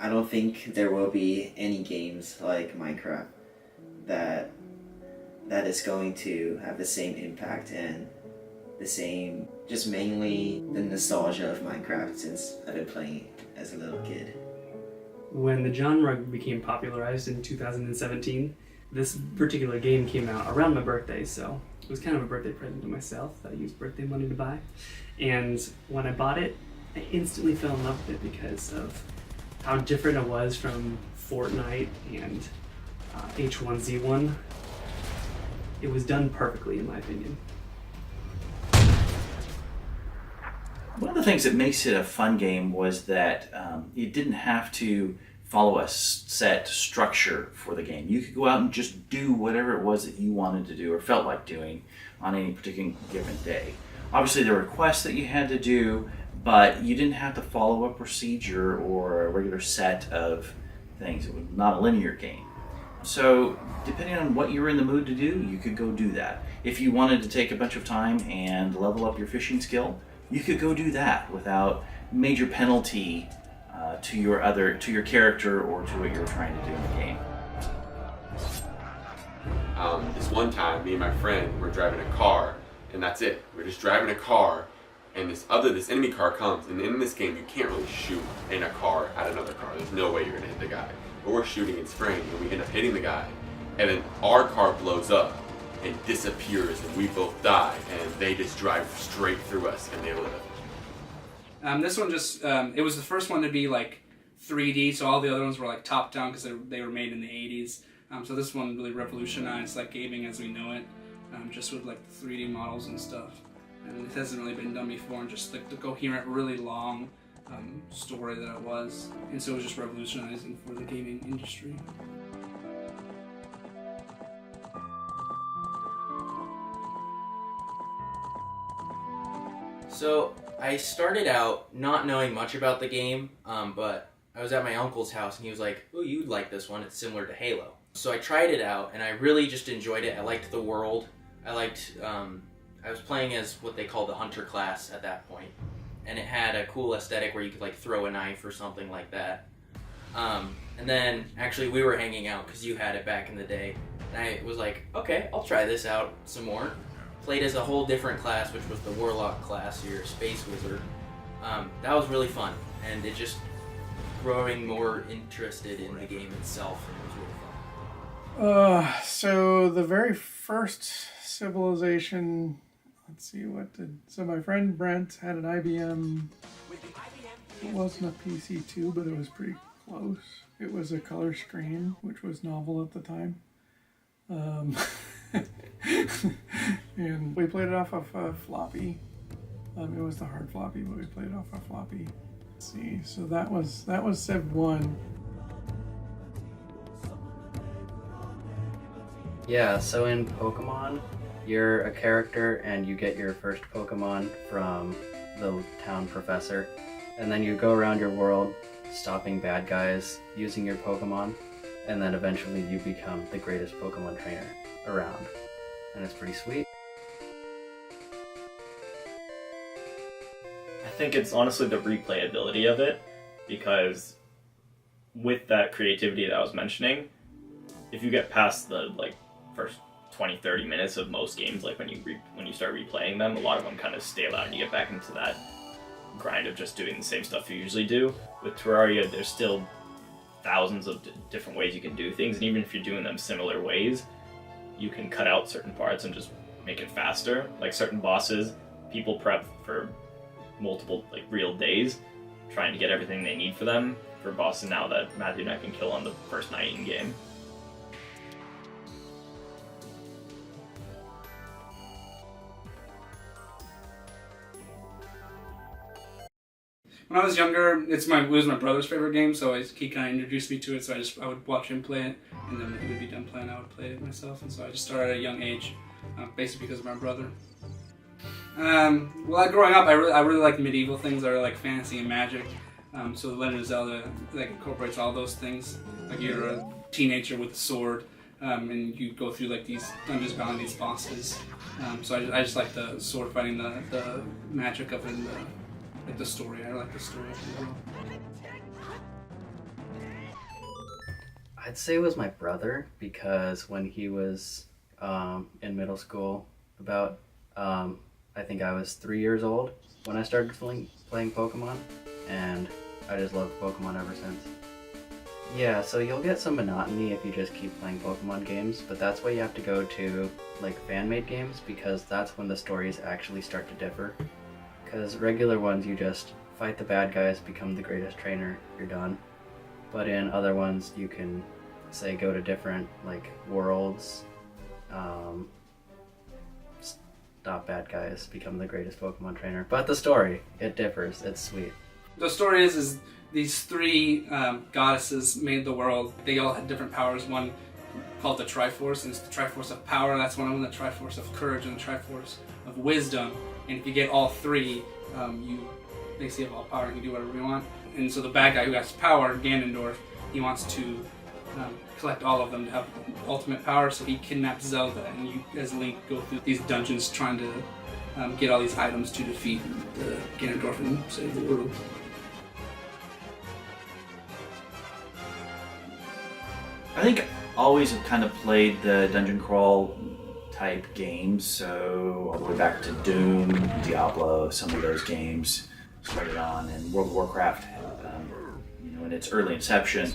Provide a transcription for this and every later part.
I don't think there will be any games like Minecraft that is going to have the same impact and the same, just mainly the nostalgia of Minecraft since I've been playing it as a little kid. When the genre became popularized in 2017, this particular game came out around my birthday, so it was kind of a birthday present to myself that I used birthday money to buy. And when I bought it, I instantly fell in love with it because of how different it was from Fortnite and H1Z1. It was done perfectly, in my opinion. One of the things that makes it a fun game was that you didn't have to follow a set structure for the game. You could go out and just do whatever it was that you wanted to do or felt like doing on any particular given day. Obviously, there were quests that you had to do, but you didn't have to follow a procedure or a regular set of things. It was not a linear game. So, depending on what you were in the mood to do, you could go do that. If you wanted to take a bunch of time and level up your fishing skill, you could go do that without major penalty to your character or to what you were trying to do in the game. This one time, me and my friend were driving a car, and that's it. We're just driving a car, and this enemy car comes, and in this game, you can't really shoot in a car at another car. There's no way you're gonna hit the guy. But we're shooting and spraying, and we end up hitting the guy, and then our car blows up and disappears, and we both die, and they just drive straight through us, and they live. This one just, it was the first one to be like 3D, so all the other ones were like top down because they were made in the 80s. So this one really revolutionized like gaming as we know it, just with like the 3D models and stuff. And it hasn't really been done before, and just like the coherent, really long story that it was. And so it was just revolutionizing for the gaming industry. So I started out not knowing much about the game, but I was at my uncle's house and he was like, "Oh, you'd like this one, it's similar to Halo." So I tried it out and I really just enjoyed it. I liked the world. I was playing as what they call the hunter class at that point. And it had a cool aesthetic where you could like throw a knife or something like that. And then actually we were hanging out because you had it back in the day. And I was like, okay, I'll try this out some more. Played as a whole different class, which was the Warlock class, your Space Wizard. That was really fun, and it just growing more interested in the game itself. It was really fun. So the very first Civilization, let's see, so my friend Brent had an IBM, it wasn't a PC2, but it was pretty close. It was a color screen, which was novel at the time. And we played it off of a floppy. It was the hard floppy, but we played it off a floppy. Let's see, so that was Civ 1. Yeah, so in Pokemon, you're a character and you get your first Pokemon from the town professor, and then you go around your world stopping bad guys using your Pokemon, and then eventually you become the greatest Pokemon trainer around, and it's pretty sweet. I think it's honestly the replayability of it, because with that creativity that I was mentioning, if you get past the first 20-30 minutes of most games, like when you start replaying them, a lot of them kind of stale out and you get back into that grind of just doing the same stuff you usually do. With Terraria, there's still thousands of different ways you can do things, and even if you're doing them similar ways, you can cut out certain parts and just make it faster. Like certain bosses, people prep for multiple real days trying to get everything they need for them for bosses now that Matthew and I can kill on the first night in game. When I was younger, it was my brother's favorite game, so he kind of introduced me to it. So I would watch him play it, and then when he would be done playing, I would play it myself. And so I just started at a young age, basically because of my brother. Growing up, I really like medieval things. I really like fantasy and magic. So The Legend of Zelda incorporates all those things. Like you're a teenager with a sword, and you go through these dungeons, battling these bosses. So I just like the sword fighting, the magic of it, and the story. I like the story of it as well. I'd say it was my brother, because when he was in middle school, about I think I was 3 years old when I started playing Pokemon, and I just loved Pokemon ever since. Yeah, so you'll get some monotony if you just keep playing Pokemon games, but that's why you have to go to like fan-made games, because that's when the stories actually start to differ. Because regular ones, you just fight the bad guys, become the greatest trainer, you're done. But in other ones, you can, say, go to different like worlds, stop bad guys, become the greatest Pokemon trainer. But the story, it differs. It's sweet. The story is these three goddesses made the world. They all had different powers. One called the Triforce, and it's the Triforce of Power. That's one of them. The Triforce of Courage and the Triforce of Wisdom. And if you get all three, you basically have all power. You can do whatever you want. And so the bad guy who has power, Ganondorf, he wants to collect all of them to have ultimate power. So he kidnaps Zelda, and you, as Link, go through these dungeons trying to get all these items to defeat the Ganondorf and save the world. I think always have kind of played the dungeon crawl type games, so all the way back to Doom, Diablo, some of those games started on, and World of Warcraft, in its early inception,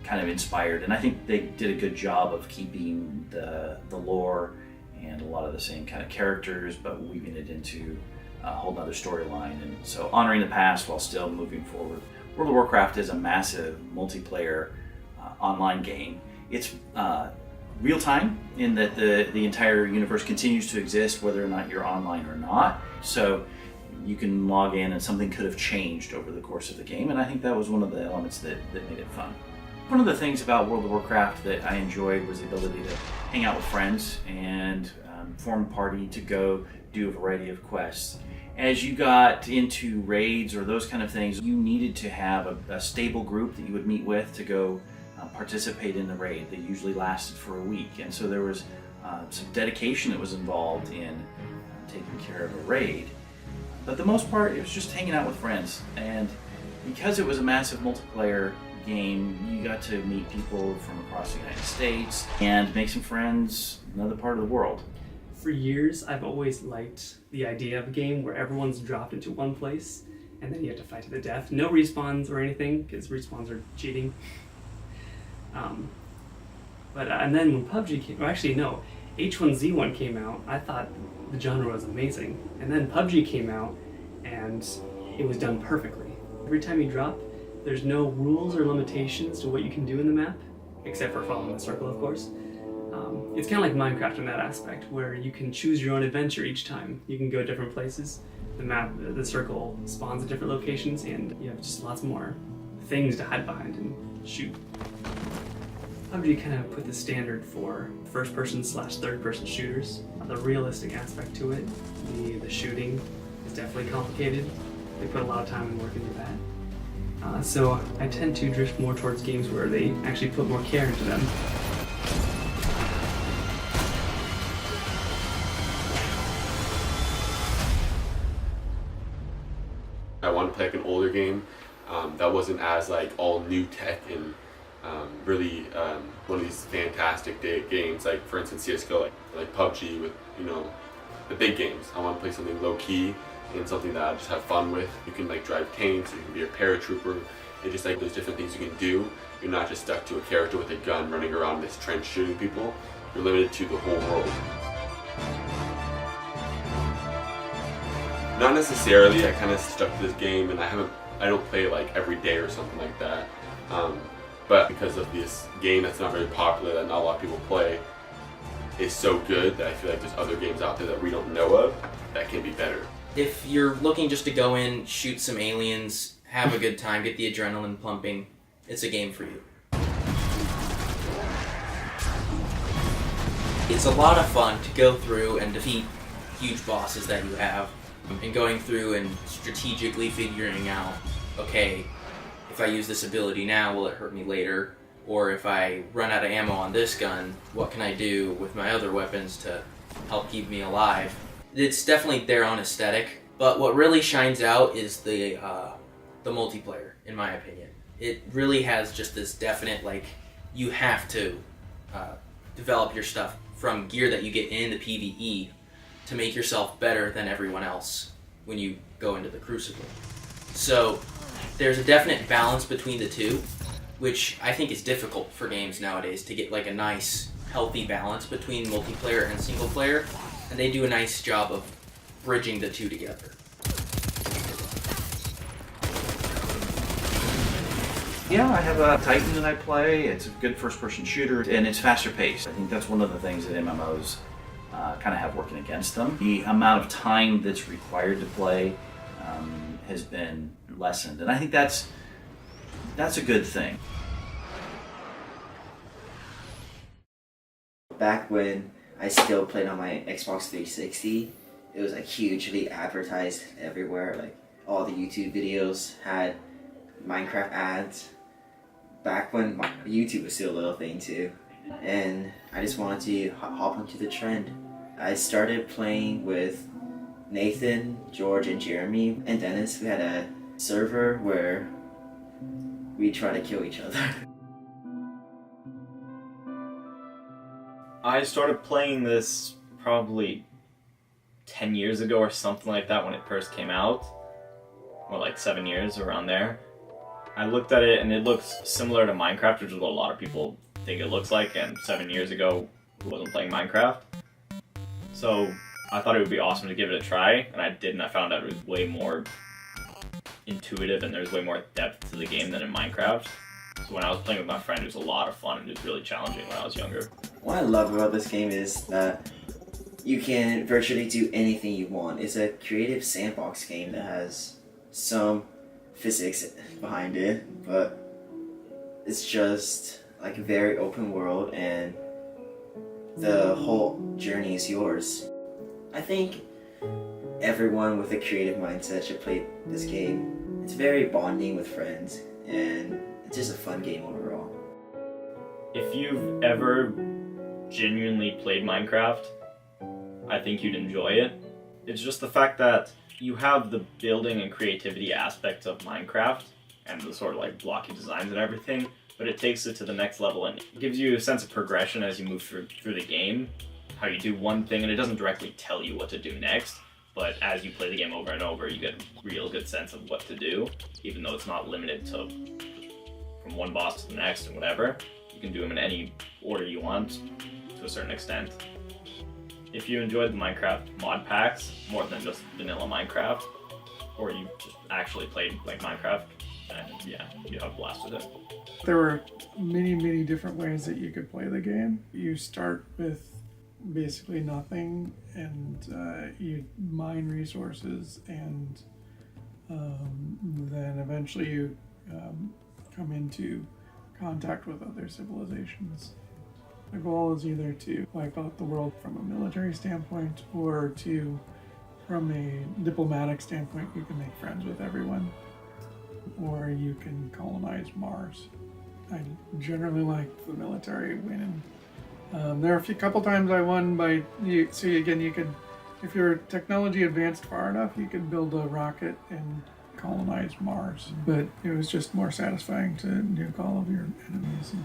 kind of inspired, and I think they did a good job of keeping the lore and a lot of the same kind of characters, but weaving it into a whole nother storyline, and so honoring the past while still moving forward. World of Warcraft is a massive multiplayer online game. It's real time in that the entire universe continues to exist whether or not you're online or not. So you can log in and something could have changed over the course of the game, and I think that was one of the elements that made it fun. One of the things about World of Warcraft that I enjoyed was the ability to hang out with friends and form a party to go do a variety of quests. As you got into raids or those kind of things, you needed to have a stable group that you would meet with to go participate in the raid. That usually lasted for a week, and so there was some dedication that was involved in taking care of a raid. But the most part, it was just hanging out with friends, and because it was a massive multiplayer game, you got to meet people from across the United States and make some friends in another part of the world. For years, I've always liked the idea of a game where everyone's dropped into one place and then you have to fight to the death. No respawns or anything, because respawns are cheating. And then when PUBG came, or actually no, H1Z1 came out, I thought the genre was amazing. And then PUBG came out and it was done perfectly. Every time you drop, there's no rules or limitations to what you can do in the map, except for following the circle, of course. It's kind of like Minecraft in that aspect, where you can choose your own adventure each time. You can go different places. The circle spawns at different locations, and you have just lots more things to hide behind and shoot. PUBG kind of put the standard for first-person / third-person shooters. The realistic aspect to it, the shooting is definitely complicated. They put a lot of time and work into that. So I tend to drift more towards games where they actually put more care into them. I want to play like an older game that wasn't as like all new tech and really one of these fantastic games, like for instance CS:GO, like PUBG with the big games. I want to play something low key and something that I just have fun with. You can like drive tanks, you can be a paratrooper, and just like those different things you can do. You're not just stuck to a character with a gun running around this trench shooting people. You're limited to the whole world. Not necessarily. I kind of stuck to this game, and I don't play it like every day or something like that. But because of this game that's not very popular, that not a lot of people play, is so good that I feel like there's other games out there that we don't know of that can be better. If you're looking just to go in, shoot some aliens, have a good time, get the adrenaline pumping, it's a game for you. It's a lot of fun to go through and defeat huge bosses that you have, and going through and strategically figuring out, okay, if I use this ability now, will it hurt me later? Or if I run out of ammo on this gun, what can I do with my other weapons to help keep me alive? It's definitely their own aesthetic, but what really shines out is the multiplayer, in my opinion. It really has just this definite, like, you have to develop your stuff from gear that you get in the PvE to make yourself better than everyone else when you go into the Crucible. So there's a definite balance between the two, which I think is difficult for games nowadays to get like a nice, healthy balance between multiplayer and single player, and they do a nice job of bridging the two together. Yeah, I have a Titan that I play. It's a good first-person shooter, and it's faster paced. I think that's one of the things that MMOs kind of have working against them. The amount of time that's required to play has been lessened, and I think that's a good thing. Back when I still played on my Xbox 360, it was like hugely advertised everywhere. Like all the YouTube videos had Minecraft ads. Back when YouTube was still a little thing too, and I just wanted to hop onto the trend. I started playing with Nathan, George, and Jeremy, and Dennis. We had a server where we try to kill each other. I started playing this probably 10 years ago or something like that when it first came out, or like 7 years, around there. I looked at it and it looks similar to Minecraft, which is what a lot of people think it looks like, and 7 years ago who wasn't playing Minecraft. So I thought it would be awesome to give it a try, and I did, and I found out it was way more intuitive and there's way more depth to the game than in Minecraft. So when I was playing with my friend, it was a lot of fun and it was really challenging when I was younger. What I love about this game is that you can virtually do anything you want. It's a creative sandbox game that has some physics behind it, but it's just like a very open world and the whole journey is yours. I think everyone with a creative mindset should play this game. It's very bonding with friends and it's just a fun game overall. If you've ever genuinely played Minecraft, I think you'd enjoy it. It's just the fact that you have the building and creativity aspects of Minecraft and the sort of like blocky designs and everything, but it takes it to the next level and it gives you a sense of progression as you move through the game. How you do one thing and it doesn't directly tell you what to do next, but as you play the game over and over, you get a real good sense of what to do, even though it's not limited to from one boss to the next and whatever. You can do them in any order you want to a certain extent. If you enjoyed the Minecraft mod packs more than just vanilla Minecraft, or you just actually played like Minecraft, then yeah, you have a blast with it. There were many different ways that you could play the game. You start with basically nothing and you mine resources, and then eventually you come into contact with other civilizations. The goal is either to wipe out the world from a military standpoint or to, from a diplomatic standpoint, you can make friends with everyone, or you can colonize Mars. I generally like the military winning. There are a couple times I won by, you could, if your technology advanced far enough, you could build a rocket and colonize Mars. But it was just more satisfying to nuke all of your enemies.